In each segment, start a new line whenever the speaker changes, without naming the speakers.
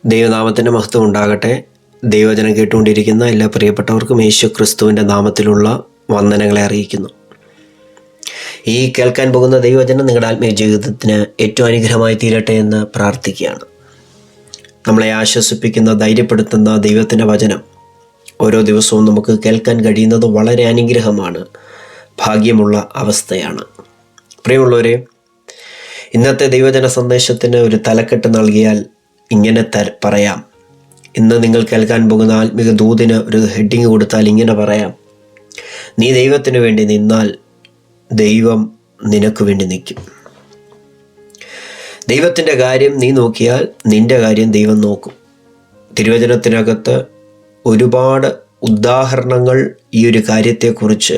ദൈവനാമത്തിൻ്റെ മഹത്വം ഉണ്ടാകട്ടെ. ദൈവവചനം കേട്ടുകൊണ്ടിരിക്കുന്ന എല്ലാ പ്രിയപ്പെട്ടവർക്കും യേശു ക്രിസ്തുവിൻ്റെ നാമത്തിലുള്ള വന്ദനങ്ങളെ അറിയിക്കുന്നു. ഈ കേൾക്കാൻ പോകുന്ന ദൈവവചനം നിങ്ങളുടെ ആത്മീയ ജീവിതത്തിന് ഏറ്റവും അനുഗ്രഹമായി തീരട്ടെ എന്ന് പ്രാർത്ഥിക്കുകയാണ്. നമ്മളെ ആശ്വസിപ്പിക്കുന്ന, ധൈര്യപ്പെടുത്തുന്ന ദൈവത്തിൻ്റെ വചനം ഓരോ ദിവസവും നമുക്ക് കേൾക്കാൻ കഴിയുന്നത് വളരെ അനുഗ്രഹമാണ്, ഭാഗ്യമുള്ള അവസ്ഥയാണ്. പ്രിയമുള്ളവരെ, ഇന്നത്തെ ദൈവജന സന്ദേശത്തിന് ഒരു തലക്കെട്ട് നൽകിയാൽ ഇങ്ങനെ പറയാം. ഇന്ന് നിങ്ങൾ കേൾക്കാൻ പോകുന്ന ആത്മിക ദൂതിന് ഒരു ഹെഡിങ് കൊടുത്താൽ ഇങ്ങനെ പറയാം: നീ ദൈവത്തിന് വേണ്ടി നിന്നാൽ ദൈവം നിനക്ക് വേണ്ടി നിൽക്കും. ദൈവത്തിൻ്റെ കാര്യം നീ നോക്കിയാൽ നിൻ്റെ കാര്യം ദൈവം നോക്കും. തിരുവചനത്തിനകത്ത് ഒരുപാട് ഉദാഹരണങ്ങൾ ഈ ഒരു കാര്യത്തെക്കുറിച്ച്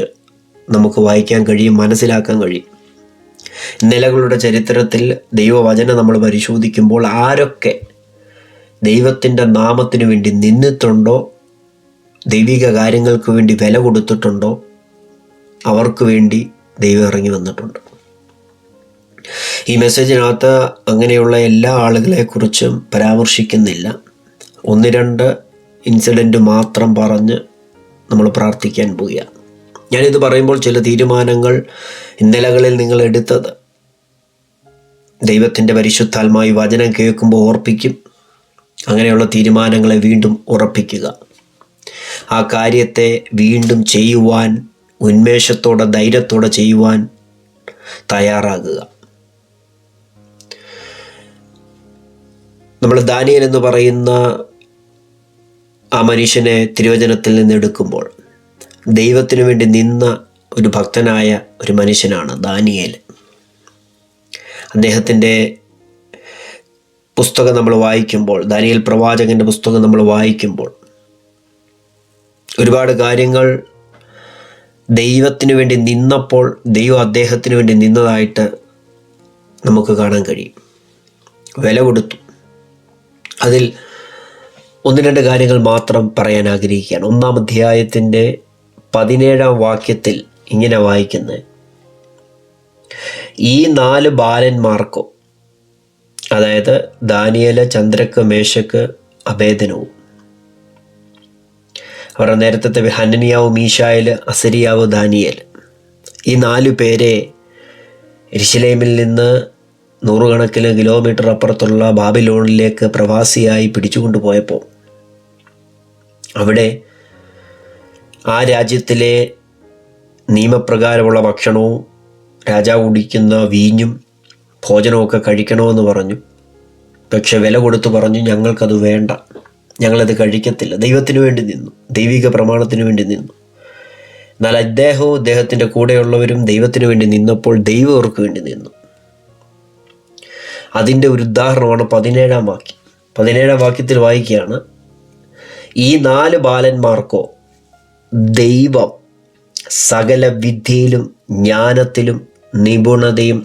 നമുക്ക് വായിക്കാൻ കഴിയും, മനസ്സിലാക്കാൻ കഴിയും. നിലകളുടെ ചരിത്രത്തിൽ ദൈവവചനം നമ്മൾ പരിശോധിക്കുമ്പോൾ ആരൊക്കെ ദൈവത്തിൻ്റെ നാമത്തിന് വേണ്ടി നിന്നിട്ടുണ്ടോ, ദൈവിക കാര്യങ്ങൾക്ക് വേണ്ടി വില കൊടുത്തിട്ടുണ്ടോ, അവർക്ക് വേണ്ടി ദൈവം ഇറങ്ങി വന്നിട്ടുണ്ട്. ഈ മെസ്സേജിനകത്ത് അങ്ങനെയുള്ള എല്ലാ ആളുകളെക്കുറിച്ചും പരാമർശിക്കുന്നില്ല. 1-2 ഇൻസിഡൻറ്റ് മാത്രം പറഞ്ഞ് നമ്മൾ പ്രാർത്ഥിക്കാൻ പോവുക. ഞാനിത് പറയുമ്പോൾ ചില തീരുമാനങ്ങൾ ഇന്നലകളിൽ നിങ്ങൾ എടുത്തത് ദൈവത്തിൻ്റെ പരിശുദ്ധാത്മായി വചനം കേൾക്കുമ്പോൾ ഓർപ്പിക്കും. അങ്ങനെയുള്ള തീരുമാനങ്ങളെ വീണ്ടും ഉറപ്പിക്കുക. ആ കാര്യത്തെ വീണ്ടും ചെയ്യുവാൻ ഉന്മേഷത്തോടെ, ധൈര്യത്തോടെ ചെയ്യുവാൻ തയ്യാറാകുക. നമ്മൾ ദാനിയേൽ എന്ന് പറയുന്ന ആ മനുഷ്യനെ തിരുവചനത്തിൽ നിന്ന് എടുക്കുമ്പോൾ ദൈവത്തിനു വേണ്ടി നിന്ന ഒരു ഭക്തനായ ഒരു മനുഷ്യനാണ് ദാനിയേൽ. അദ്ദേഹത്തിൻ്റെ പുസ്തകം നമ്മൾ വായിക്കുമ്പോൾ, ദാനിയേൽ പ്രവാചകൻ്റെ പുസ്തകം നമ്മൾ വായിക്കുമ്പോൾ ഒരുപാട് കാര്യങ്ങൾ ദൈവത്തിന് വേണ്ടി നിന്നപ്പോൾ ദൈവം അദ്ദേഹത്തിന് വേണ്ടി നിന്നതായിട്ട് നമുക്ക് കാണാൻ കഴിയും. വില കൊടുത്തു. അതിൽ 1-2 കാര്യങ്ങൾ മാത്രം പറയാൻ ആഗ്രഹിക്കുകയാണ്. 1-ാം അധ്യായത്തിൻ്റെ 17-ാം വാക്യത്തിൽ ഇങ്ങനെ വായിക്കുന്നത്: ഈ 4 ബാലന്മാർക്കും, അതായത് ദാനിയേൽ, ചന്ദ്രക്ക്, മേശക്ക്, അബേദനവും, അവരുടെ നേരത്തെ ഹനനിയാവ്, മീശായേൽ, അസരിയാവ്, ദാനിയേൽ, ഈ 4 പേരെ യെരുശലേമിൽ നിന്ന് 100 കണക്കിന് കിലോമീറ്റർ അപ്പുറത്തുള്ള ബാബിലോണിലേക്ക് പ്രവാസിയായി പിടിച്ചുകൊണ്ടുപോയപ്പോൾ അവിടെ ആ രാജ്യത്തിലെ നിയമപ്രകാരമുള്ള ഭക്ഷണവും രാജാവ് കുടിക്കുന്ന വീഞ്ഞും ഭോജനമൊക്കെ കഴിക്കണമെന്ന് പറഞ്ഞു. പക്ഷെ വില കൊടുത്ത് പറഞ്ഞു, ഞങ്ങൾക്കത് വേണ്ട, ഞങ്ങളത് കഴിക്കത്തില്ല. ദൈവത്തിന് വേണ്ടി നിന്നു, ദൈവിക പ്രമാണത്തിന് വേണ്ടി നിന്നു. എന്നാൽ അദ്ദേഹവും അദ്ദേഹത്തിൻ്റെ കൂടെയുള്ളവരും ദൈവത്തിന് വേണ്ടി നിന്നപ്പോൾ ദൈവം അവർക്ക് വേണ്ടി നിന്നു. അതിൻ്റെ ഒരു ഉദാഹരണമാണ് 17-ാം വാക്യം. 17-ാം വാക്യത്തിൽ വായിക്കുകയാണ്: ഈ 4 ബാലന്മാർക്കോ ദൈവം സകല വിദ്യയിലും ജ്ഞാനത്തിലും നിപുണതയും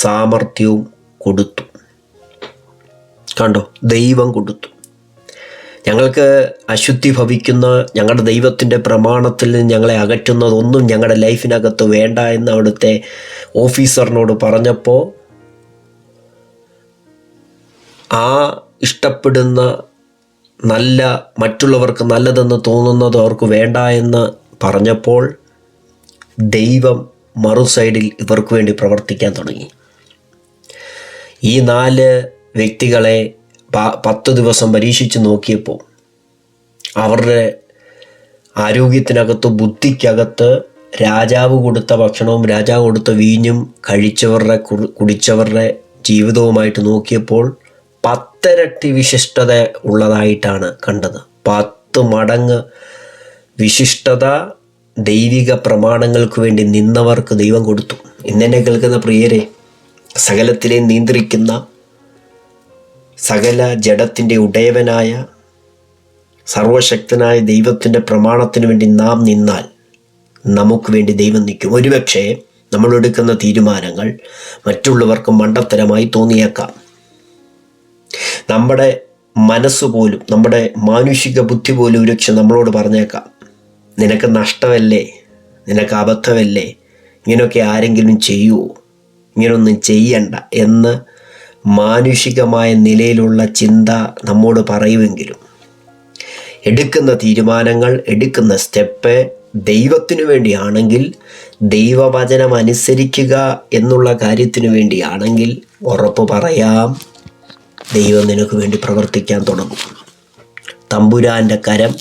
സാമർഥ്യവും കൊടുത്തു. കണ്ടോ, ദൈവം കൊടുത്തു. ഞങ്ങൾക്ക് അശുദ്ധി ഭവിക്കുന്ന, ഞങ്ങളുടെ ദൈവത്തിൻ്റെ പ്രമാണത്തിൽ നിന്ന് ഞങ്ങളെ അകറ്റുന്നതൊന്നും ഞങ്ങളുടെ ലൈഫിനകത്ത് വേണ്ട എന്ന് അവിടുത്തെ ഓഫീസറിനോട് പറഞ്ഞപ്പോൾ ആ ഇഷ്ടപ്പെടുന്ന, നല്ല, മറ്റുള്ളവർക്ക് നല്ലതെന്ന് തോന്നുന്നത് അവർക്ക് വേണ്ട എന്ന് പറഞ്ഞപ്പോൾ ദൈവം മറു സൈഡിൽ ഇവർക്ക് വേണ്ടി പ്രവർത്തിക്കാൻ തുടങ്ങി. ഈ 4 വ്യക്തികളെ 10 ദിവസം പരീക്ഷിച്ച് നോക്കിയപ്പോൾ അവരുടെ ആരോഗ്യത്തിനകത്ത്, ബുദ്ധിക്കകത്ത് രാജാവ് കൊടുത്ത ഭക്ഷണവും രാജാവ് കൊടുത്ത വീഞ്ഞും കഴിച്ചവരുടെ, കുടിച്ചവരുടെ ജീവിതവുമായിട്ട് നോക്കിയപ്പോൾ 10 ഇരട്ടി വിശിഷ്ടത ഉള്ളതായിട്ടാണ് കണ്ടത്. 10 മടങ്ങ് വിശിഷ്ടത ദൈവിക പ്രമാണങ്ങൾക്ക് വേണ്ടി നിന്നവർക്ക് ദൈവം കൊടുത്തു. ഇന്നെന്നെ കേൾക്കുന്ന പ്രിയരെ, സകലത്തിലെയും നിയന്ത്രിക്കുന്ന, സകല ജഡത്തിൻ്റെ ഉടയവനായ സർവശക്തനായ ദൈവത്തിൻ്റെ പ്രമാണത്തിന് വേണ്ടി നാം നിന്നാൽ നമുക്ക് വേണ്ടി ദൈവം നിൽക്കും. ഒരുപക്ഷെ നമ്മൾ എടുക്കുന്ന തീരുമാനങ്ങൾ മറ്റുള്ളവർക്ക് മണ്ടത്തരമായി തോന്നിയേക്കാം. നമ്മുടെ മനസ്സുപോലും, നമ്മുടെ മാനുഷിക ബുദ്ധി പോലും ഒരുപക്ഷെ നമ്മളോട് പറഞ്ഞേക്കാം: നിനക്ക് നഷ്ടമല്ലേ, നിനക്ക് അബദ്ധമല്ലേ, ഇങ്ങനെയൊക്കെ ആരെങ്കിലും ചെയ്യുമോ, ഇങ്ങനെയൊന്നും ചെയ്യണ്ട എന്ന് മാനുഷികമായ നിലയിലുള്ള ചിന്ത നമ്മോട് പറയുമെങ്കിലും എടുക്കുന്ന തീരുമാനങ്ങൾ, എടുക്കുന്ന സ്റ്റെപ്പ് ദൈവത്തിനു വേണ്ടിയാണെങ്കിൽ, ദൈവവചനം അനുസരിക്കുക എന്നുള്ള കാര്യത്തിനു വേണ്ടിയാണെങ്കിൽ ഉറപ്പ് പറയാം, ദൈവം നിനക്ക് വേണ്ടി പ്രവർത്തിക്കാൻ തുടങ്ങും. തമ്പുരാൻ്റെ കരം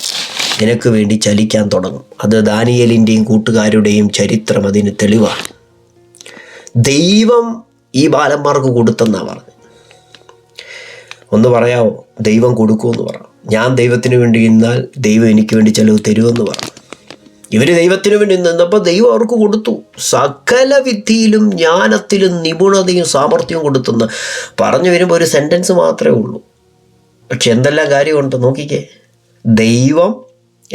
നിനക്ക് വേണ്ടി ചലിക്കാൻ തുടങ്ങും. അത് ദാനിയേലിൻ്റെയും കൂട്ടുകാരുടെയും ചരിത്രം അതിന് തെളിവാണ്. ദൈവം ഈ ബാലന്മാർക്ക് കൊടുത്തെന്നാണ് പറഞ്ഞത്. ഒന്ന് പറയാമോ? ദൈവം കൊടുക്കുമെന്ന് പറഞ്ഞു. ഞാൻ ദൈവത്തിന് വേണ്ടി നിന്നാൽ ദൈവം എനിക്ക് വേണ്ടി ചിലവ് തരുമെന്ന് പറഞ്ഞു. ഇവർ ദൈവത്തിന് വേണ്ടി നിന്നപ്പോൾ ദൈവം അവർക്ക് കൊടുത്തു. സകല വിദ്യയിലും ജ്ഞാനത്തിലും നിപുണതയും സാമർഥ്യവും കൊടുത്തെന്ന് പറഞ്ഞു വരുമ്പോൾ ഒരു സെൻറ്റൻസ് മാത്രമേ ഉള്ളൂ. പക്ഷെ എന്തെല്ലാം കാര്യമുണ്ട് നോക്കിക്കേ. ദൈവം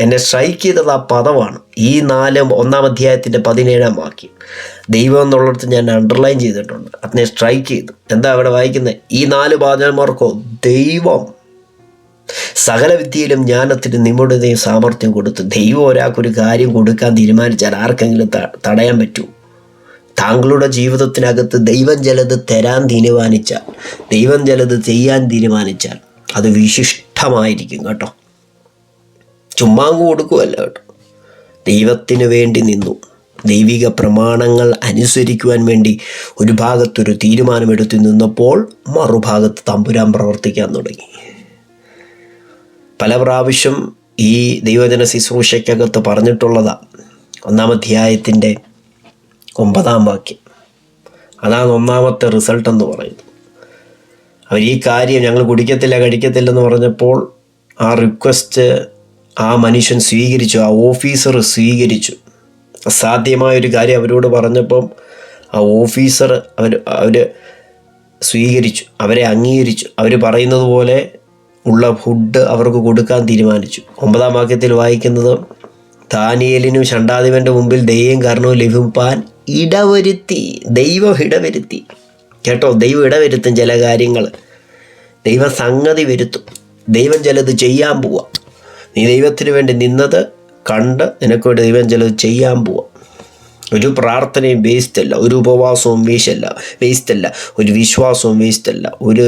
എന്നെ സ്ട്രൈക്ക് ചെയ്തത് ആ പദമാണ്. ഈ 1 അധ്യായത്തിൻ്റെ 17 വാക്യം ദൈവം എന്നുള്ളിടത്ത് ഞാൻ അണ്ടർലൈൻ ചെയ്തിട്ടുണ്ട്. അതിനെ സ്ട്രൈക്ക് ചെയ്തു. എന്താ അവിടെ വായിക്കുന്നത്? ഈ 4 ബാലന്മാർക്കോ ദൈവം സകല വിദ്യയിലും ജ്ഞാനത്തിനും നിപുണതയും സാമർഥ്യം കൊടുത്തു. ദൈവം ഒരാൾക്കൊരു കാര്യം കൊടുക്കാൻ തീരുമാനിച്ചാൽ ആർക്കെങ്കിലും തടയാൻ പറ്റൂ? താങ്കളുടെ ജീവിതത്തിനകത്ത് ദൈവം ചിലത് തരാൻ തീരുമാനിച്ചാൽ, ദൈവം ചിലത് ചെയ്യാൻ തീരുമാനിച്ചാൽ അത് വിശിഷ്ടമായിരിക്കും കേട്ടോ. ചുമ്മാങ്ങ് കൊടുക്കുമല്ല കേട്ടോ. ദൈവത്തിന് വേണ്ടി നിന്നു. ദൈവിക പ്രമാണങ്ങൾ അനുസരിക്കുവാൻ വേണ്ടി ഒരു ഭാഗത്തൊരു തീരുമാനമെടുത്ത് നിന്നപ്പോൾ മറുഭാഗത്ത് തമ്പുരാൻ പ്രവർത്തിക്കാൻ തുടങ്ങി. പല പ്രാവശ്യം ഈ ദൈവജന ശുശ്രൂഷയ്ക്കകത്ത് പറഞ്ഞിട്ടുള്ളതാണ്. 1 അധ്യായത്തിൻ്റെ 9 വാക്യം. അതാണ് ഒന്നാമത്തെ റിസൾട്ട് എന്ന് പറയുന്നത്. അവർ ഈ കാര്യം ഞങ്ങൾ കുടിക്കത്തില്ല കഴിക്കത്തില്ലെന്ന് പറഞ്ഞപ്പോൾ ആ റിക്വസ്റ്റ് ആ മനുഷ്യൻ സ്വീകരിച്ചു, ആ ഓഫീസർ സ്വീകരിച്ചു. അസാധ്യമായൊരു കാര്യം അവരോട് പറഞ്ഞപ്പം ആ ഓഫീസർ അവർ സ്വീകരിച്ചു, അവരെ അംഗീകരിച്ചു. അവർ പറയുന്നത് പോലെ ഉള്ള ഫുഡ് അവർക്ക് കൊടുക്കാൻ തീരുമാനിച്ചു. 9 വാക്യത്തിൽ വായിക്കുന്നത്, ദാനിയേലിനും ഷണ്ഡാധിപൻ്റെ മുമ്പിൽ ദയയും കാരണവും ലഭിപ്പാൻ ഇടവരുത്തി. ദൈവം ഇടവരുത്തി കേട്ടോ. ദൈവം ഇടവരുത്തും ചില കാര്യങ്ങൾ. ദൈവം സംഗതി വരുത്തും. ദൈവം ചിലത് ചെയ്യാൻ പോവാം. നീ ദൈവത്തിന് വേണ്ടി നിന്നത് കണ്ട് നിനക്ക് വേണ്ടി ദൈവം ചിലത് ചെയ്യാൻ പോവാം. ഒരു പ്രാർത്ഥനയും വേസ്റ്റല്ല, ഒരു ഉപവാസവും വേസ്റ്റല്ല, ഒരു വിശ്വാസവും വേസ്റ്റല്ല, ഒരു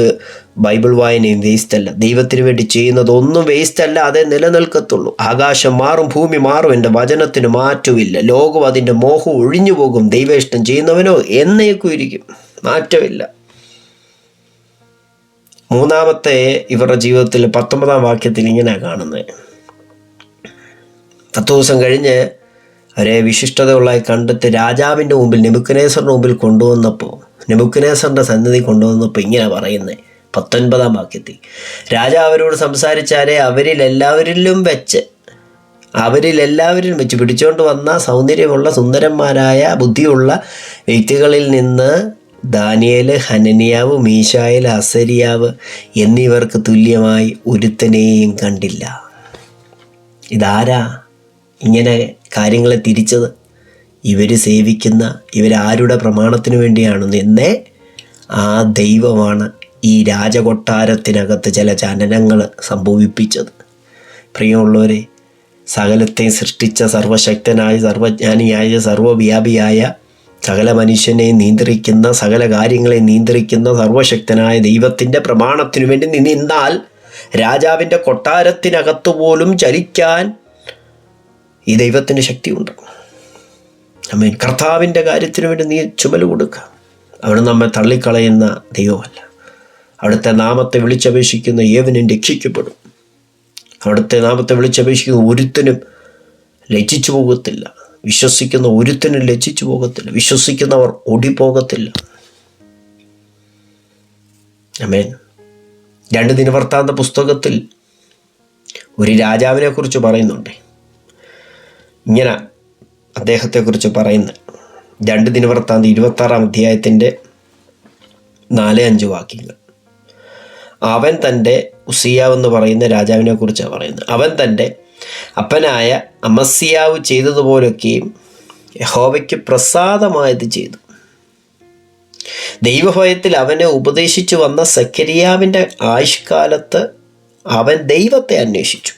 ബൈബിൾ വായനയും വേസ്റ്റല്ല. ദൈവത്തിന് വേണ്ടി ചെയ്യുന്നതൊന്നും വേസ്റ്റല്ല, അതേ നിലനിൽക്കത്തുള്ളൂ. ആകാശം മാറും, ഭൂമി മാറും, എൻ്റെ വചനത്തിന് മാറ്റമില്ല. ലോകം അതിൻ്റെ മോഹം ഒഴിഞ്ഞു പോകും. ദൈവ ഇഷ്ടം ചെയ്യുന്നവനോ എന്നേക്കും ഇരിക്കും, മാറ്റമില്ല. 3 ഇവരുടെ ജീവിതത്തിൽ 19 വാക്യത്തിൽ ഇങ്ങനെ കാണുന്നത്. 10 ദിവസം കഴിഞ്ഞ് അവരെ വിശിഷ്ടതയുള്ളതായി കണ്ടെത്തി രാജാവിൻ്റെ മുമ്പിൽ നെബൂഖദ്നേസറിൻ്റെ മുമ്പിൽ കൊണ്ടുവന്നപ്പോൾ, നെബൂഖദ്നേസറിൻ്റെ സന്നിധി കൊണ്ടുവന്നപ്പോൾ ഇങ്ങനെ പറയുന്നത് 19 വാക്യത്തിൽ, രാജാവ് അവരോട് സംസാരിച്ചാലേ അവരിലെല്ലാവരിലും വെച്ച് പിടിച്ചുകൊണ്ട് വന്ന സൗന്ദര്യമുള്ള സുന്ദരന്മാരായ ബുദ്ധിയുള്ള വ്യക്തികളിൽ നിന്ന് ദാനിയേല്, ഹനനിയാവ്, മീശായേൽ, അസരിയാവ് എന്നിവർക്ക് തുല്യമായി ഒരുത്തനെയും കണ്ടില്ല. ഇതാരാ ഇങ്ങനെ കാര്യങ്ങളെ തിരിച്ചത്? ഇവർ സേവിക്കുന്ന, ഇവരാരുടെ പ്രമാണത്തിന് വേണ്ടിയാണ് നിന്നേ? ആ ദൈവമാണ് ഈ രാജകൊട്ടാരത്തിനകത്ത് ചില ചലനങ്ങൾ സംഭവിപ്പിച്ചത്. പ്രിയമുള്ളവരെ, സകലത്തെയും സൃഷ്ടിച്ച സർവശക്തനായ, സർവജ്ഞാനിയായ, സർവവ്യാപിയായ, സകല മനുഷ്യനെ നിയന്ത്രിക്കുന്ന, സകല കാര്യങ്ങളെ നിയന്ത്രിക്കുന്ന സർവശക്തനായ ദൈവത്തിൻ്റെ പ്രമാണത്തിനു വേണ്ടി നിന്നാൽ രാജാവിൻ്റെ കൊട്ടാരത്തിനകത്ത് പോലും ചലിക്കാൻ ഈ ദൈവത്തിൻ്റെ ശക്തിയുണ്ട്. ആമേൻ. കർത്താവിൻ്റെ കാര്യത്തിനു വേണ്ടി നീ ചുമല് കൊടുക്കുക. അവിടെ നമ്മെ തള്ളിക്കളയുന്ന ദൈവമല്ല. അവിടുത്തെ നാമത്തെ വിളിച്ചപേക്ഷിക്കുന്ന ഏവനും രക്ഷിക്കപ്പെടും. അവിടുത്തെ നാമത്തെ വിളിച്ചപേക്ഷിക്കുന്ന ഒരുത്തനും ലജ്ജിച്ചു പോകത്തില്ല. വിശ്വസിക്കുന്ന ഒരുത്തനും ലജ്ജിച്ചു പോകത്തില്ല. വിശ്വസിക്കുന്നവർ ഓടിപ്പോകത്തില്ല. ആമേൻ. 2 ദിനവൃത്താന്ത പുസ്തകത്തിൽ ഒരു രാജാവിനെ കുറിച്ച് പറയുന്നുണ്ട്. ഇങ്ങനെ അദ്ദേഹത്തെക്കുറിച്ച് പറയുന്നത് 2 ദിനവൃത്താന്ത 26 അധ്യായത്തിൻ്റെ 4-5 വാക്യങ്ങൾ. അവൻ തൻ്റെ ഉസിയാവെന്ന് പറയുന്ന രാജാവിനെ കുറിച്ചാണ് പറയുന്നത്. അവൻ തൻ്റെ അപ്പനായ അമസ്യാവ് ചെയ്തതുപോലൊക്കെയും യഹോവയ്ക്ക് പ്രസാദമായത് ചെയ്തു. ദൈവഭയത്തിൽ അവനെ ഉപദേശിച്ചു വന്ന സക്കരിയാവിൻ്റെ ആയുഷ്കാലത്ത് അവൻ ദൈവത്തെ അന്വേഷിച്ചു.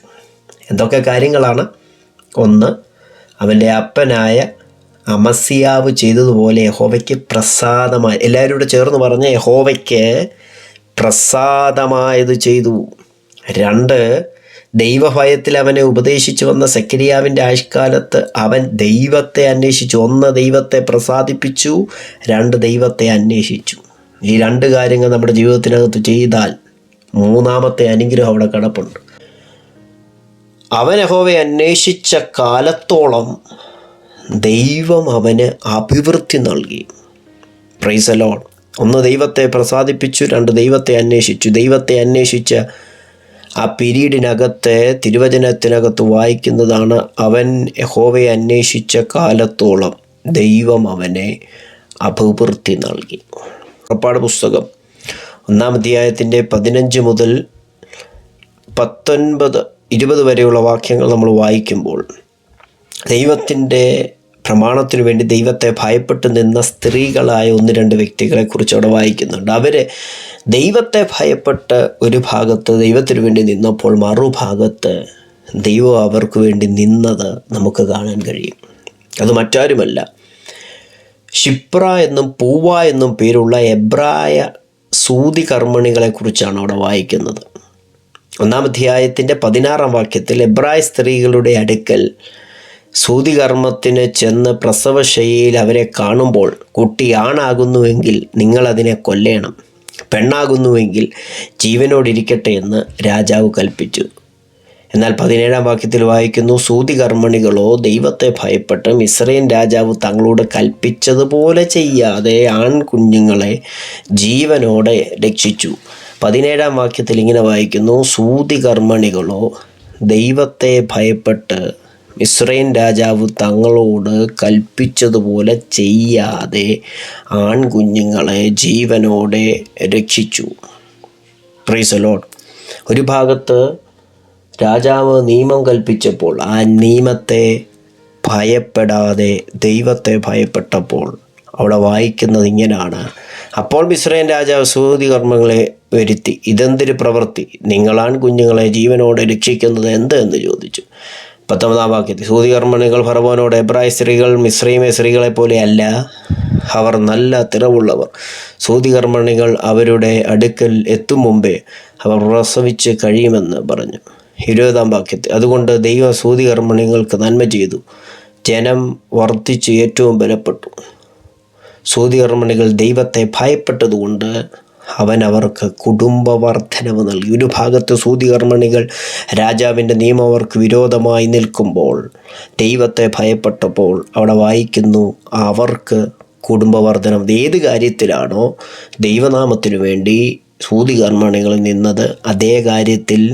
എന്തൊക്കെ കാര്യങ്ങളാണ്? 1, അവൻ്റെ അപ്പനായ അമസ്യാവ് ചെയ്തതുപോലെ യഹോവയ്ക്ക് പ്രസാദമായി. എല്ലാവരും കൂടെ ചേർന്ന് പറഞ്ഞ യഹോവയ്ക്ക് പ്രസാദമായത് ചെയ്തു. 2, ദൈവഭയത്തിൽ അവനെ ഉപദേശിച്ചു വന്ന സെക്കരിയാവിൻ്റെ ആയുഷ്കാലത്ത് അവൻ ദൈവത്തെ അന്വേഷിച്ചു. 1, ദൈവത്തെ പ്രസാദിപ്പിച്ചു. 2, ദൈവത്തെ അന്വേഷിച്ചു. ഈ 2 കാര്യങ്ങൾ നമ്മുടെ ജീവിതത്തിനകത്ത് ചെയ്താൽ 3ാമത്തെ അനുഗ്രഹം അവിടെ കിടപ്പുണ്ട്. അവൻ യഹോവയെ അന്വേഷിച്ച കാലത്തോളം ദൈവം അവന് അഭിവൃദ്ധി നൽകി. Praise the Lord. 1, ദൈവത്തെ പ്രസാദിപ്പിച്ചു. 2, ദൈവത്തെ അന്വേഷിച്ചു. ദൈവത്തെ അന്വേഷിച്ച ആ പീരീഡിനകത്ത് തിരുവചനത്തിനകത്ത് വായിക്കുന്നതാണ്, അവൻ യഹോവയെ അന്വേഷിച്ച കാലത്തോളം ദൈവം അവനെ അഭിവൃദ്ധി നൽകി. പുറപ്പാട് പുസ്തകം 1-ാം അധ്യായത്തിൻ്റെ 15 മുതൽ 19, 20 വരെയുള്ള വാക്യങ്ങൾ നമ്മൾ വായിക്കുമ്പോൾ ദൈവത്തിൻ്റെ പ്രമാണത്തിനു വേണ്ടി ദൈവത്തെ ഭയപ്പെട്ട് നിന്ന സ്ത്രീകളായ 1-2 വ്യക്തികളെക്കുറിച്ച് അവിടെ വായിക്കുന്നുണ്ട്. അവർ ദൈവത്തെ ഭയപ്പെട്ട് ഒരു ഭാഗത്ത് ദൈവത്തിനു വേണ്ടി നിന്നപ്പോൾ മറുഭാഗത്ത് ദൈവം അവർക്ക് വേണ്ടി നിന്നത് നമുക്ക് കാണാൻ കഴിയും. അത് മറ്റാരുമല്ല, ശിപ്ര എന്നും പൂവ എന്നും പേരുള്ള എബ്രായ സൂതി കർമ്മിണികളെക്കുറിച്ചാണ് അവിടെ വായിക്കുന്നത്. 1-ാം അധ്യായത്തിൻ്റെ 16-ാം വാക്യത്തിൽ എബ്രായ സ്ത്രീകളുടെ അടുക്കൽ സൂതികർമ്മത്തിന് ചെന്ന് പ്രസവശയ്യയിൽ അവരെ കാണുമ്പോൾ, കുട്ടി ആണാകുന്നുവെങ്കിൽ നിങ്ങളതിനെ കൊല്ലേണം, പെണ്ണാകുന്നുവെങ്കിൽ ജീവനോടിരിക്കട്ടെ എന്ന് രാജാവ് കൽപ്പിച്ചു. എന്നാൽ 17-ാം വാക്യത്തിൽ വായിക്കുന്നു, സൂതികർമ്മിണികളോ ദൈവത്തെ ഭയപ്പെട്ട് മിസ്രയീം രാജാവ് തങ്ങളോട് കൽപ്പിച്ചതുപോലെ ചെയ്യാതെ ആൺകുഞ്ഞുങ്ങളെ ജീവനോടെ രക്ഷിച്ചു. 17-ാം വാക്യത്തിൽ ഇങ്ങനെ വായിക്കുന്നു, സൂതികർമ്മിണികളോ ദൈവത്തെ ഭയപ്പെട്ട് മിസ്രയീം രാജാവ് തങ്ങളോട് കൽപ്പിച്ചതുപോലെ ചെയ്യാതെ ആൺകുഞ്ഞുങ്ങളെ ജീവനോടെ രക്ഷിച്ചു. Praise the Lord. ഒരു ഭാഗത്ത് രാജാവ് നിയമം കൽപ്പിച്ചപ്പോൾ ആ നിയമത്തെ ഭയപ്പെടാതെ ദൈവത്തെ ഭയപ്പെട്ടപ്പോൾ അവിടെ വായിക്കുന്നത് ഇങ്ങനെയാണ്, അപ്പോൾ മിസ്രയീം രാജാവ് സൂതികർമ്മികളെ വരുത്തി, ഇതെന്തൊരു പ്രവൃത്തി, നിങ്ങൾ ആൺകുഞ്ഞുങ്ങളെ ജീവനോടെ രക്ഷിക്കുന്നത് എന്ത് എന്ന് ചോദിച്ചു. 19-ാം വാക്യത്തിൽ, സൂതികർമ്മിണികൾ ഫറവോനോട്, എബ്രായ സ്ത്രീകൾ മിസ്രയീമെ സ്ത്രീകളെ പോലെയല്ല, അവർ നല്ല തിറവുള്ളവർ. സൂതികർമ്മിണികൾ അവരുടെ അടുക്കൽ എത്തും മുമ്പേ അവർ പ്രസവിച്ച് കഴിയുമെന്ന് പറഞ്ഞു. 20-ാം വാക്യത്തിൽ, അതുകൊണ്ട് ദൈവം സൂതികർമ്മിണികൾക്ക് നന്മ ചെയ്തു, ജനം വർദ്ധിച്ച് ഏറ്റവും ബലപ്പെട്ടു. സൂതികർമ്മിണികൾ ദൈവത്തെ ഭയപ്പെട്ടതുകൊണ്ട് അവൻ അവർക്ക് കുടുംബവർദ്ധനവ് നൽകി. ഒരു ഭാഗത്ത് സൂതികർമ്മിണികൾ രാജാവിൻ്റെ നിയമം അവർക്ക് വിരോധമായി നിൽക്കുമ്പോൾ ദൈവത്തെ ഭയപ്പെട്ടപ്പോൾ അവിടെ വായിക്കുന്നു, അവർക്ക് കുടുംബവർദ്ധനം. ഏത് കാര്യത്തിലാണോ ദൈവനാമത്തിനു വേണ്ടി സൂതികർമ്മിണികൾ നിന്നത്, അതേ കാര്യത്തിൽ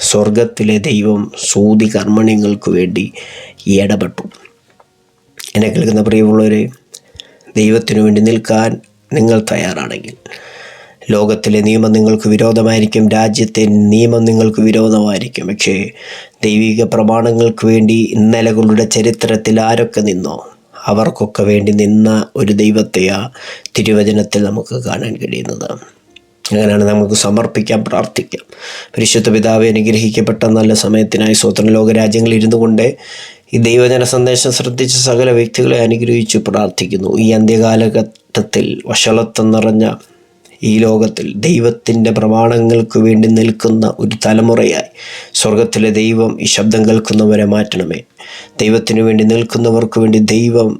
സ്വർഗത്തിലെ ദൈവം സൂതികർമ്മിണികൾക്ക് വേണ്ടി ഇടപെട്ടു. എന്നെ കേൾക്കുന്ന പ്രിയമുള്ളവരെ, ദൈവത്തിനു വേണ്ടി നിൽക്കാൻ നിങ്ങൾ തയ്യാറാണെങ്കിൽ ലോകത്തിലെ നിയമം നിങ്ങൾക്ക് വിരോധമായിരിക്കും, രാജ്യത്തെ നിയമം നിങ്ങൾക്ക് വിരോധമായിരിക്കും. പക്ഷേ ദൈവിക പ്രമാണങ്ങൾക്ക് വേണ്ടി ഇന്നലകളുടെ ചരിത്രത്തിൽ ആരൊക്കെ നിന്നോ അവർക്കൊക്കെ വേണ്ടി നിന്ന ഒരു ദൈവത്തെയാ തിരുവചനത്തിൽ നമുക്ക് കാണാൻ കഴിയുന്നത്. അങ്ങനെയാണ് നമുക്ക് സമർപ്പിക്കാം, പ്രാർത്ഥിക്കാം. പരിശുദ്ധ പിതാവേ, അനുഗ്രഹിക്കപ്പെട്ട നല്ല സമയത്തിനായി സ്വതന്ത്ര ലോകരാജ്യങ്ങളിൽ ഇരുന്നു കൊണ്ട് ഈ ദൈവജന സന്ദേശം ശ്രദ്ധിച്ച സകല വ്യക്തികളെ അനുഗ്രഹിച്ചു പ്രാർത്ഥിക്കുന്നു. ഈ അന്ത്യകാലഘട്ടത്തിൽ വഷളത്വം നിറഞ്ഞ ഈ ലോകത്തിൽ ദൈവത്തിൻ്റെ പ്രമാണങ്ങൾക്ക് വേണ്ടി നിൽക്കുന്ന ഒരു തലമുറയായി സ്വർഗത്തിലെ ദൈവം ഈ ശബ്ദം കേൾക്കുന്നവരെ മാറ്റണമേ. ദൈവത്തിനു വേണ്ടി നിൽക്കുന്നവർക്ക് വേണ്ടി ദൈവം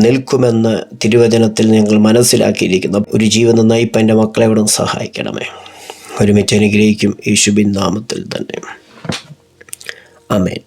നിൽക്കുമെന്ന് തിരുവചനത്തിൽ ഞങ്ങൾ മനസ്സിലാക്കിയിരിക്കുന്ന ഒരു ജീവൻ നയിപ്പ് എൻ്റെ മക്കളെ ഇവിടെ സഹായിക്കണമേ. ഒരുമിച്ച് അനുഗ്രഹിക്കും യേശുവിൻ നാമത്തിൽ തന്നെ. ആമേൻ.